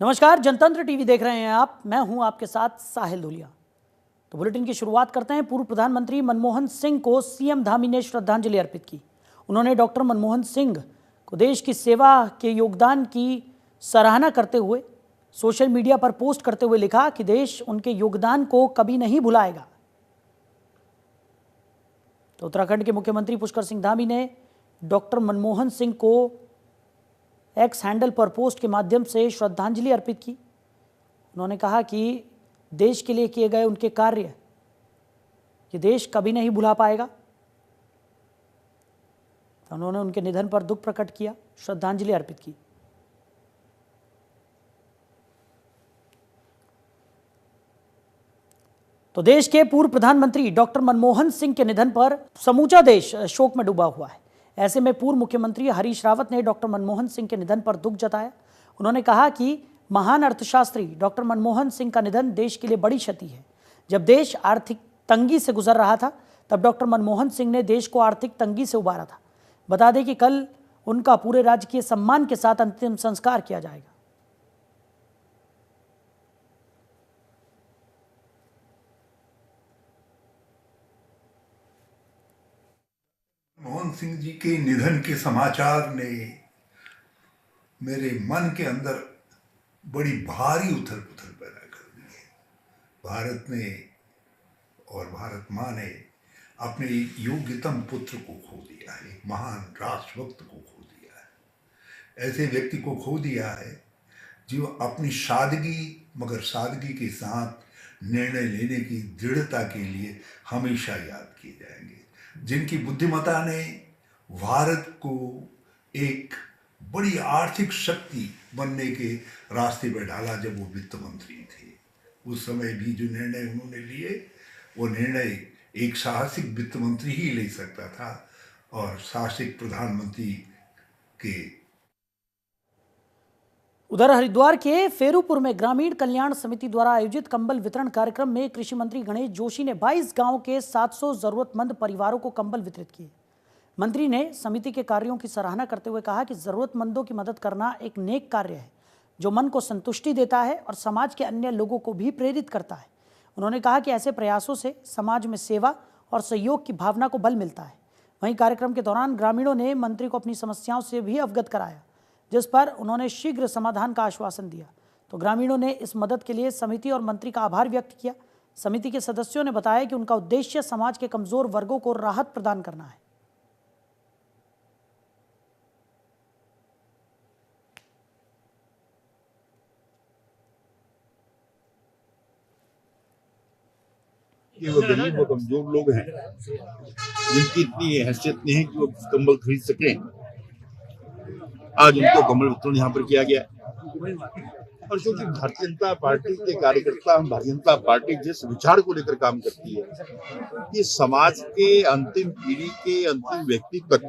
नमस्कार, जनतंत्र टीवी देख रहे हैं आप। मैं हूं आपके साथ साहिल धुलिया। तो बुलेटिन की शुरुआत करते हैं। पूर्व प्रधानमंत्री मनमोहन सिंह को सीएम धामी ने श्रद्धांजलि अर्पित की। उन्होंने डॉक्टर मनमोहन सिंह को देश की सेवा के योगदान की सराहना करते हुए सोशल मीडिया पर पोस्ट करते हुए लिखा कि देश उनके योगदान को कभी नहीं भुलाएगा। तो उत्तराखंड के मुख्यमंत्री पुष्कर सिंह धामी ने डॉक्टर मनमोहन सिंह को एक्स हैंडल पर पोस्ट के माध्यम से श्रद्धांजलि अर्पित की। उन्होंने कहा कि देश के लिए किए गए उनके कार्य कि देश कभी नहीं भुला पाएगा। उन्होंने उनके निधन पर दुख प्रकट किया, श्रद्धांजलि अर्पित की। तो देश के पूर्व प्रधानमंत्री डॉक्टर मनमोहन सिंह के निधन पर समूचा देश शोक में डूबा हुआ है। ऐसे में पूर्व मुख्यमंत्री हरीश रावत ने डॉक्टर मनमोहन सिंह के निधन पर दुख जताया। उन्होंने कहा कि महान अर्थशास्त्री डॉक्टर मनमोहन सिंह का निधन देश के लिए बड़ी क्षति है। जब देश आर्थिक तंगी से गुजर रहा था तब डॉक्टर मनमोहन सिंह ने देश को आर्थिक तंगी से उबारा था। बता दें कि कल उनका पूरे राजकीय सम्मान के साथ अंतिम संस्कार किया जाएगा। मनमोहन सिंह जी के निधन के समाचार ने मेरे मन के अंदर बड़ी भारी उथल पुथल पैदा कर दी है। भारत ने और भारत माँ ने अपने योग्यतम पुत्र को खो दिया है, महान राष्ट्रभक्त को खो दिया है। ऐसे व्यक्ति को खो दिया है जो अपनी सादगी मगर सादगी के साथ निर्णय लेने की दृढ़ता के लिए हमेशा याद किए जाएंगे, जिनकी बुद्धिमत्ता ने भारत को एक बड़ी आर्थिक शक्ति बनने के रास्ते पर डाला। जब वो वित्त मंत्री थे उस समय भी जो निर्णय उन्होंने लिए वो निर्णय एक साहसिक वित्त मंत्री ही ले सकता था और साहसिक प्रधानमंत्री के। उधर हरिद्वार के फेरूपुर में ग्रामीण कल्याण समिति द्वारा आयोजित कंबल वितरण कार्यक्रम में कृषि मंत्री गणेश जोशी ने 22 गांवों के 700 जरूरतमंद परिवारों को कंबल वितरित किए। मंत्री ने समिति के कार्यों की सराहना करते हुए कहा कि जरूरतमंदों की मदद करना एक नेक कार्य है जो मन को संतुष्टि देता है और समाज के अन्य लोगों को भी प्रेरित करता है। उन्होंने कहा कि ऐसे प्रयासों से समाज में सेवा और सहयोग की भावना को बल मिलता है। वहीं कार्यक्रम के दौरान ग्रामीणों ने मंत्री को अपनी समस्याओं से भी अवगत कराया, जिस पर उन्होंने शीघ्र समाधान का आश्वासन दिया। तो ग्रामीणों ने इस मदद के लिए समिति और मंत्री का आभार व्यक्त किया। समिति के सदस्यों ने बताया कि उनका उद्देश्य समाज के कमजोर वर्गों को राहत प्रदान करना है। कि वो गरीब और कमजोर लोग हैं जिनकी इतनी हैसियत नहीं है कि वो कंबल खरीद सकें, आज उनको कंबल वितरण यहाँ पर किया गया। और क्योंकि भारतीय जनता पार्टी के कार्यकर्ता, भारतीय जनता पार्टी जिस विचार को लेकर काम करती है कि समाज के अंतिम पीढ़ी के अंतिम व्यक्ति तक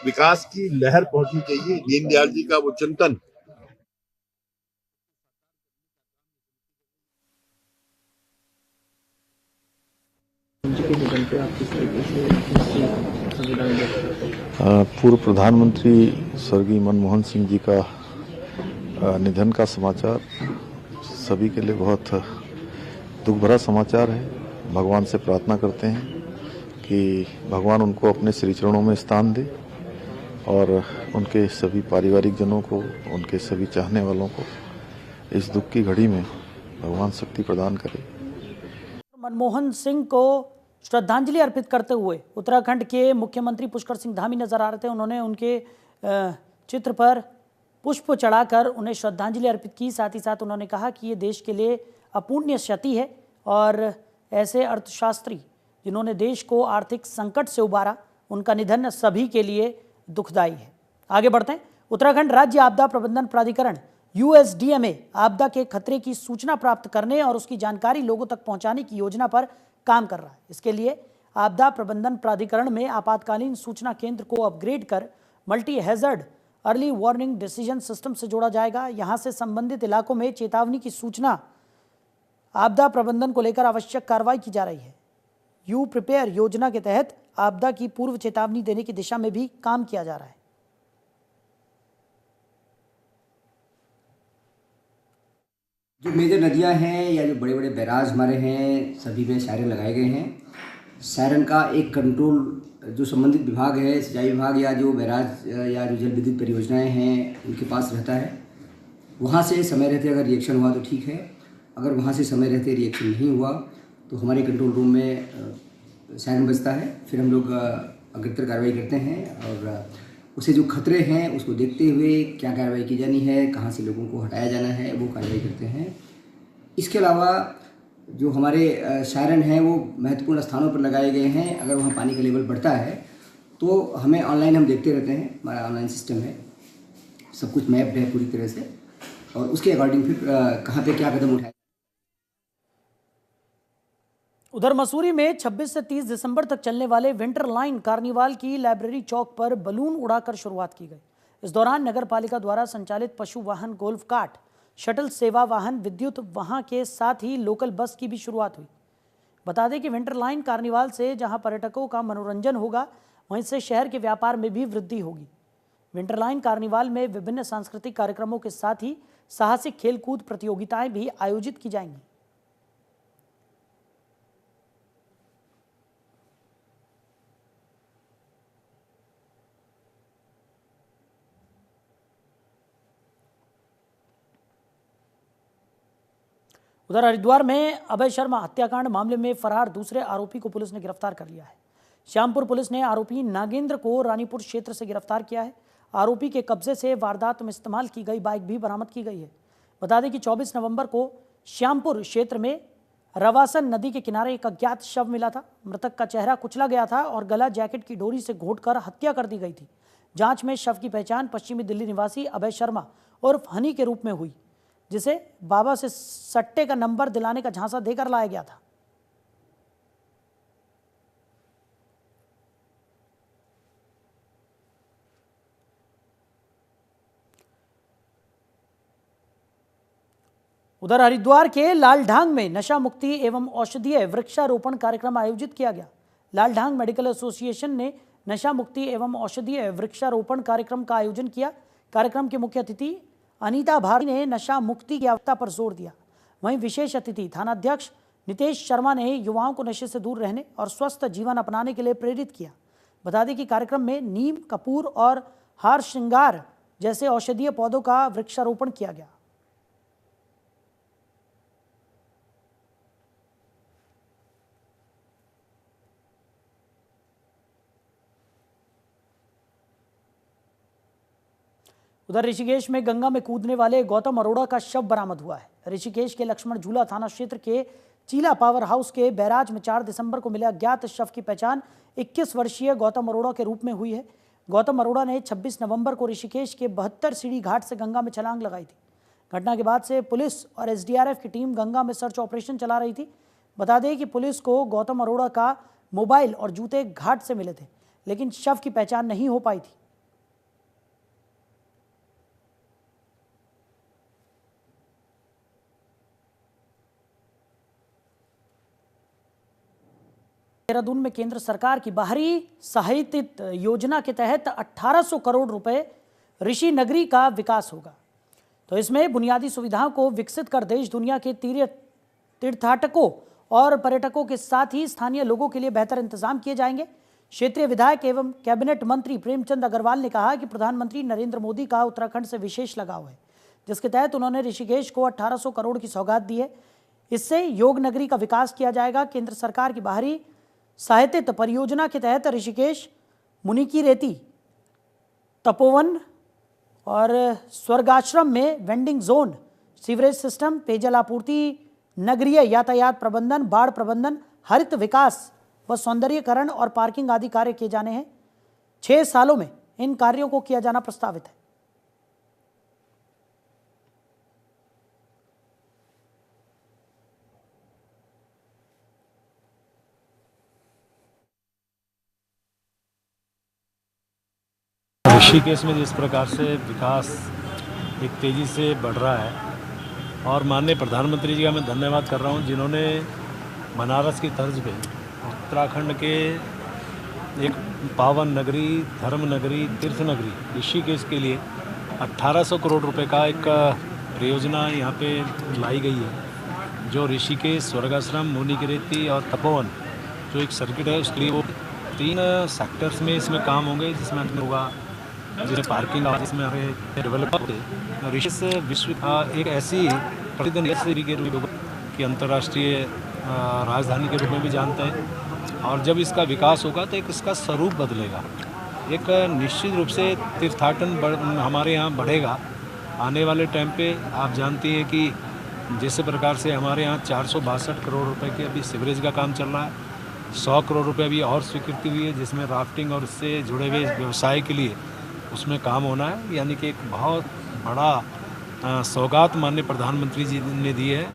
विकास की लहर पहुंचनी चाहिए, दीनदयाल जी का वो चिंतन। पूर्व प्रधानमंत्री स्वर्गीय मनमोहन सिंह जी का निधन का समाचार सभी के लिए बहुत दुख भरा समाचार है। भगवान से प्रार्थना करते हैं कि भगवान उनको अपने श्री चरणों में स्थान दे और उनके सभी पारिवारिक जनों को, उनके सभी चाहने वालों को इस दुख की घड़ी में भगवान शक्ति प्रदान करे। मनमोहन सिंह को श्रद्धांजलि अर्पित करते हुए उत्तराखंड के मुख्यमंत्री पुष्कर सिंह धामी नजर आ रहे थे। उन्होंने उनके चित्र पर पुष्प चढ़ाकर उन्हें श्रद्धांजलि अर्पित की। साथ ही साथ उन्होंने कहा कि ये देश के लिए अपूर्णीय क्षति है और ऐसे अर्थशास्त्री जिन्होंने देश को आर्थिक संकट से उबारा, उनका निधन सभी के लिए दुखदायी है। आगे बढ़ते हैं। उत्तराखंड राज्य आपदा प्रबंधन प्राधिकरण USDMA आपदा के खतरे की सूचना प्राप्त करने और उसकी जानकारी लोगों तक पहुंचाने की योजना पर काम कर रहा है। इसके लिए आपदा प्रबंधन प्राधिकरण में आपातकालीन सूचना केंद्र को अपग्रेड कर multi hazard early warning decision system से जोड़ा जाएगा। यहां से संबंधित इलाकों में चेतावनी की सूचना आपदा प्रबंधन को लेकर आवश्यक कार्रवाई की जा रही है। यू प्रिपेयर योजना के तहत आपदा की पूर्व चेतावनी देने की दिशा में भी काम किया जा रहा है। जो मेजर नदियां हैं या जो बड़े बड़े बैराज हमारे हैं, सभी में सायरन लगाए गए हैं। सायरन का एक कंट्रोल जो संबंधित विभाग है, सिंचाई विभाग या जो बैराज या जो जल विद्युत परियोजनाएं हैं उनके पास रहता है। वहाँ से समय रहते अगर रिएक्शन हुआ तो ठीक है, अगर वहाँ से समय रहते रिएक्शन नहीं हुआ तो हमारे कंट्रोल रूम में सायरन बजता है। फिर हम लोग अग्रतर कार्रवाई करते हैं और उसे जो खतरे हैं उसको देखते हुए क्या कार्रवाई की जानी है, कहाँ से लोगों को हटाया जाना है, वो कार्रवाई करते हैं। इसके अलावा जो हमारे सायरन हैं वो महत्वपूर्ण स्थानों पर लगाए गए हैं। अगर वहाँ पानी का लेवल बढ़ता है तो हमें ऑनलाइन हम देखते रहते हैं, हमारा ऑनलाइन सिस्टम है, सब कुछ मैप्ड है पूरी तरह से, और उसके अकॉर्डिंग फिर कहाँ पे क्या कदम उठाए। उधर मसूरी में 26 से 30 दिसंबर तक चलने वाले विंटर लाइन कार्निवाल की लाइब्रेरी चौक पर बलून उड़ाकर शुरुआत की गई। इस दौरान नगर पालिका द्वारा संचालित पशु वाहन, गोल्फ कार्ट, शटल सेवा वाहन, विद्युत वाहन के साथ ही लोकल बस की भी शुरुआत हुई। बता दें कि विंटर लाइन कार्निवाल से जहां पर्यटकों का मनोरंजन होगा, वहीं से शहर के व्यापार में भी वृद्धि होगी। विंटर लाइन कार्निवाल में विभिन्न सांस्कृतिक कार्यक्रमों के साथ ही साहसिक खेलकूद प्रतियोगिताएं भी आयोजित की जाएंगी। उधर हरिद्वार में अभय शर्मा हत्याकांड मामले में फरार दूसरे आरोपी को पुलिस ने गिरफ्तार कर लिया है। श्यामपुर पुलिस ने आरोपी नागेंद्र को रानीपुर क्षेत्र से गिरफ्तार किया है। आरोपी के कब्जे से वारदात में इस्तेमाल की गई बाइक भी बरामद की गई है। बता दें कि 24 नवंबर को श्यामपुर क्षेत्र में रवासन नदी के किनारे एक अज्ञात शव मिला था। मृतक का चेहरा कुचला गया था और गला जैकेट की डोरी से घोंटकर हत्या कर दी गई थी। जांच में शव की पहचान पश्चिमी दिल्ली निवासी अभय शर्मा उर्फ हनी के रूप में हुई, जिसे बाबा से सट्टे का नंबर दिलाने का झांसा देकर लाया गया था। उधर हरिद्वार के लालढांग में नशा मुक्ति एवं औषधीय वृक्षारोपण कार्यक्रम आयोजित किया गया। लालढांग मेडिकल एसोसिएशन ने नशा मुक्ति एवं औषधीय वृक्षारोपण कार्यक्रम का आयोजन किया। कार्यक्रम के मुख्य अतिथि अनीता भारती ने नशा मुक्ति की आवश्यकता पर जोर दिया। वहीं विशेष अतिथि थानाध्यक्ष नितेश शर्मा ने युवाओं को नशे से दूर रहने और स्वस्थ जीवन अपनाने के लिए प्रेरित किया। बता दें कि कार्यक्रम में नीम, कपूर और हार श्रृंगार जैसे औषधीय पौधों का वृक्षारोपण किया गया। उधर ऋषिकेश में गंगा में कूदने वाले गौतम अरोड़ा का शव बरामद हुआ है। ऋषिकेश के लक्ष्मण झूला थाना क्षेत्र के चीला पावर हाउस के बैराज में 4 दिसंबर को मिले अज्ञात शव की पहचान 21 वर्षीय गौतम अरोड़ा के रूप में हुई है। गौतम अरोड़ा ने 26 नवंबर को ऋषिकेश के 72 सीढ़ी घाट से गंगा में छलांग लगाई थी। घटना के बाद से पुलिस और एसडीआरएफ की टीम गंगा में सर्च ऑपरेशन चला रही थी। बता दें कि पुलिस को गौतम अरोड़ा का मोबाइल और जूते घाट से मिले थे, लेकिन शव की पहचान नहीं हो पाई थी। देहरादून में केंद्र सरकार की बाहरी सहायतित योजना के तहत 1800 करोड़ रुपए ऋषि नगरी का विकास होगा। तो इसमें बुनियादी सुविधाओं को विकसित कर देश दुनिया के तीर्थाटकों और पर्यटकों के साथ ही स्थानीय लोगों के लिए बेहतर इंतजाम किए जाएंगे। क्षेत्रीय विधायक एवं कैबिनेट मंत्री प्रेमचंद अग्रवाल ने कहा कि प्रधानमंत्री नरेंद्र मोदी का उत्तराखंड से विशेष लगाव है, जिसके तहत उन्होंने ऋषिकेश को 1800 करोड़ की सौगात दी है। इससे योग नगरी का विकास किया जाएगा। केंद्र सरकार की बाहरी सहायतित परियोजना के तहत ऋषिकेश, मुनिकी रेती, तपोवन और स्वर्गाश्रम में वेंडिंग जोन, सीवरेज सिस्टम, पेयजल आपूर्ति, नगरीय यातायात प्रबंधन, बाढ़ प्रबंधन, हरित विकास व सौंदर्यीकरण और पार्किंग आदि कार्य किए जाने हैं। 6 सालों में इन कार्यों को किया जाना प्रस्तावित है। ऋषिकेश में जिस प्रकार से विकास एक तेज़ी से बढ़ रहा है और माननीय प्रधानमंत्री जी का मैं धन्यवाद कर रहा हूं, जिन्होंने बनारस की तर्ज पे उत्तराखंड के एक पावन नगरी, धर्म नगरी, तीर्थ नगरी ऋषिकेश के लिए 1800 करोड़ रुपए का एक परियोजना यहाँ पे लाई गई है, जो ऋषिकेश, स्वर्गाश्रम, मुनिकीरेती और तपोवन जो एक सर्किट है उसके लिए वो 3 सेक्टर्स में इसमें काम होंगे, जिसमें होगा जिसमें पार्किंग, जिसमें हमें डेवलप होते ऋषिकेश विश्व एक ऐसी प्रतिदिन के रूप की अंतर्राष्ट्रीय राजधानी के रूप में भी जानते हैं, और जब इसका विकास होगा तो एक इसका स्वरूप बदलेगा। एक निश्चित रूप से तीर्थाटन हमारे यहाँ बढ़ेगा। आने वाले टाइम पे आप जानती हैं कि जिस प्रकार से हमारे यहाँ 462 करोड़ रुपए के अभी सीवरेज का काम चल रहा है, 100 करोड़ रुपए अभी और स्वीकृति हुई है, जिसमें राफ्टिंग और इससे जुड़े हुए व्यवसाय के लिए उसमें काम होना है। यानी कि एक बहुत बड़ा सौगात माननीय प्रधानमंत्री जी ने दी है।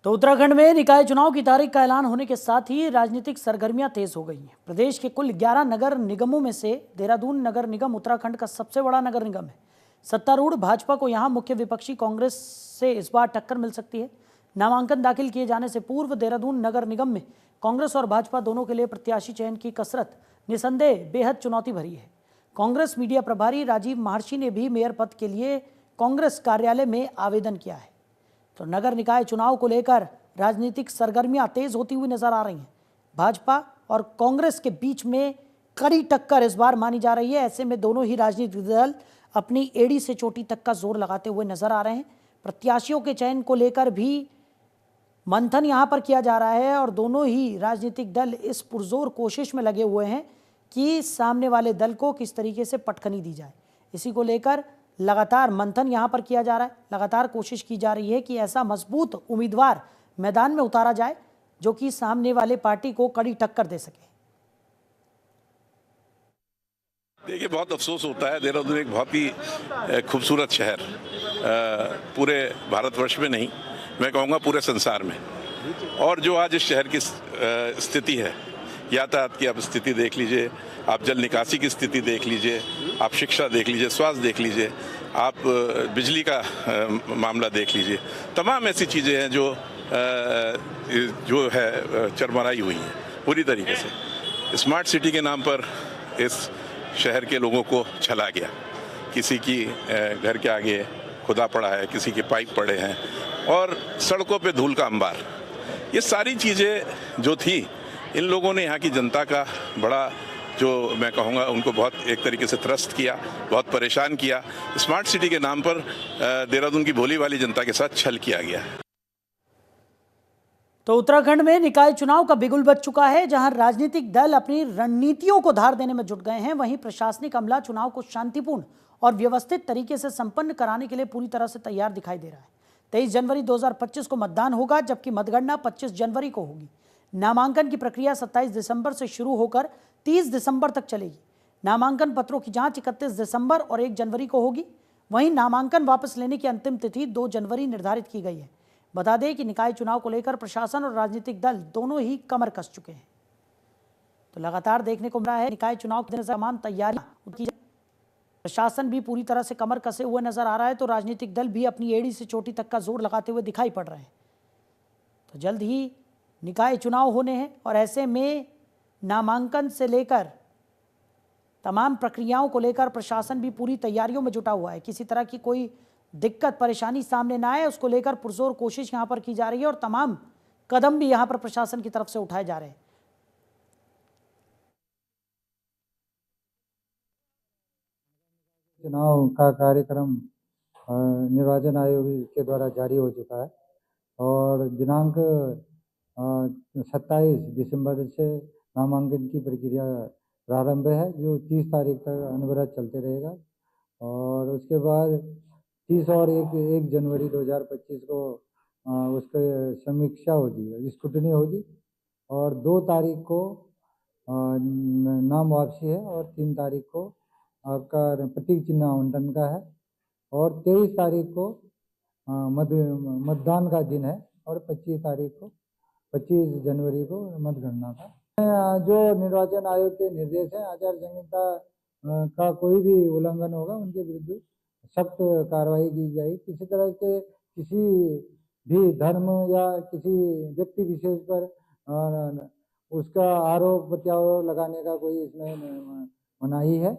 तो उत्तराखंड में निकाय चुनाव की तारीख का ऐलान होने के साथ ही राजनीतिक सरगर्मियां तेज हो गई हैं। प्रदेश के कुल 11 नगर निगमों में से देहरादून नगर निगम उत्तराखंड का सबसे बड़ा नगर निगम है। सत्तारूढ़ भाजपा को यहां मुख्य विपक्षी कांग्रेस से इस बार टक्कर मिल सकती है। नामांकन दाखिल किए जाने से पूर्व देहरादून नगर निगम में कांग्रेस और भाजपा दोनों के लिए प्रत्याशी चयन की कसरत निसंदेह बेहद चुनौती भरी है। कांग्रेस मीडिया प्रभारी राजीव महर्षि ने भी मेयर पद के लिए कांग्रेस कार्यालय में आवेदन किया है। तो नगर निकाय चुनाव को लेकर राजनीतिक सरगर्मियां तेज होती हुई नजर आ रही हैं। भाजपा और कांग्रेस के बीच में कड़ी टक्कर इस बार मानी जा रही है। ऐसे में दोनों ही राजनीतिक दल अपनी एड़ी से चोटी तक का जोर लगाते हुए नजर आ रहे हैं। प्रत्याशियों के चयन को लेकर भी मंथन यहां पर किया जा रहा है और दोनों ही राजनीतिक दल इस पुरजोर कोशिश में लगे हुए हैं कि सामने वाले दल को किस तरीके से पटखनी दी जाए। इसी को लेकर लगातार मंथन यहां पर किया जा रहा है। लगातार कोशिश की जा रही है कि ऐसा मजबूत उम्मीदवार मैदान में उतारा जाए जो कि सामने वाले पार्टी को कड़ी टक्कर दे सके। देखिए, बहुत अफसोस होता है। देहरादून एक बहुत ही खूबसूरत शहर, पूरे भारतवर्ष में नहीं, मैं कहूँगा पूरे संसार में। और जो आज इस शहर की स्थिति है, यातायात की आप स्थिति देख लीजिए, आप जल निकासी की स्थिति देख लीजिए, आप शिक्षा देख लीजिए, स्वास्थ्य देख लीजिए, आप बिजली का मामला देख लीजिए, तमाम ऐसी चीज़ें हैं जो है चरमराई हुई हैं पूरी तरीके से। स्मार्ट सिटी के नाम पर इस शहर के लोगों को छला गया। किसी की घर के आगे खुदा पड़ा है, किसी के पाइप पड़े हैं और सड़कों पे धूल का अंबार। ये सारी चीज़ें जो थी, इन लोगों ने यहाँ की जनता का बड़ा, जो मैं कहूँगा, उनको बहुत एक तरीके से त्रस्त किया, बहुत परेशान किया। स्मार्ट सिटी के नाम पर देहरादून की भोली वाली जनता के साथ छल किया गया। तो उत्तराखंड में निकाय चुनाव का बिगुल बज चुका है। जहां राजनीतिक दल अपनी रणनीतियों को धार देने में जुट गए हैं, वहीं प्रशासनिक अमला चुनाव को शांतिपूर्ण और व्यवस्थित तरीके से संपन्न कराने के लिए पूरी तरह से तैयार दिखाई दे रहा है। 23 जनवरी 2025 को मतदान होगा, जबकि मतगणना 25 जनवरी को होगी। नामांकन की प्रक्रिया 27 दिसंबर से शुरू होकर 30 दिसंबर तक चलेगी। नामांकन पत्रों की जांच 31 दिसंबर और 1 जनवरी को होगी। वहीं नामांकन वापस लेने की अंतिम तिथि 2 जनवरी निर्धारित की गई है। बता दें कि निकाय चुनाव को लेकर प्रशासन और राजनीतिक दल दोनों ही कमर कस चुके हैं। तो लगातार देखने को मिल रहा है निकाय चुनाव की तमाम तैयारियां, प्रशासन भी पूरी तरह से कमर कसे हुए नजर आ रहा है, तो राजनीतिक दल भी अपनी एड़ी से चोटी तक का जोर लगाते हुए दिखाई पड़ रहे हैं। तो जल्द ही निकाय चुनाव होने हैं और ऐसे में नामांकन से लेकर तमाम प्रक्रियाओं को लेकर प्रशासन भी पूरी तैयारियों में जुटा हुआ है। किसी तरह की कोई दिक्कत परेशानी सामने ना आए, उसको लेकर पुरजोर कोशिश यहां पर की जा रही है और तमाम कदम भी यहां पर प्रशासन की तरफ से उठाए जा रहे हैं। चुनाव का कार्यक्रम निर्वाचन आयोग के द्वारा जारी हो चुका है और दिनांक 27 दिसंबर से नामांकन की प्रक्रिया प्रारंभ है, जो 30 तारीख तक अनवरत चलते रहेगा। और उसके बाद 30 और 1 जनवरी 2025 को उसकी समीक्षा होगी, स्क्रूटनी होगी और 2 तारीख को नाम वापसी है और 3 तारीख को आपका प्रतीक चिन्ह आवंटन का है और 23 तारीख को मतदान का दिन है और 25 जनवरी को मतगणना का। जो निर्वाचन आयोग के निर्देश हैं, आचार संहिता का कोई भी उल्लंघन होगा उनके विरुद्ध सख्त कार्रवाई की जाएगी। किसी तरह के किसी भी धर्म या किसी व्यक्ति विशेष पर उसका आरोप प्रत्यारोप लगाने का कोई इसमें मनाही है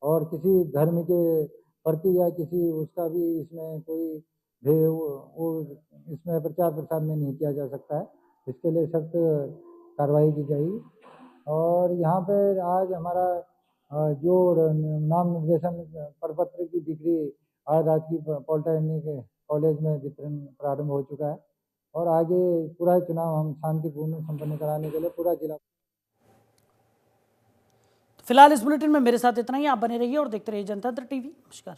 और किसी धर्म के प्रति या किसी उसका भी इसमें कोई वो इसमें प्रचार प्रसार में नहीं किया जा सकता है। इसके लिए सख्त कार्रवाई की जाएगी। और यहाँ पे आज हमारा जो नाम निर्देशन प्रपत्र की डिग्री आज राजकीय पॉलिटेक्निक कॉलेज में वितरण प्रारंभ हो चुका है और आगे पूरा चुनाव हम शांतिपूर्ण संपन्न कराने के लिए पूरा जिला। फिलहाल इस बुलेटिन में मेरे साथ इतना ही। आप बने रहिए और देखते रहिए जनतंत्र टीवी। नमस्कार।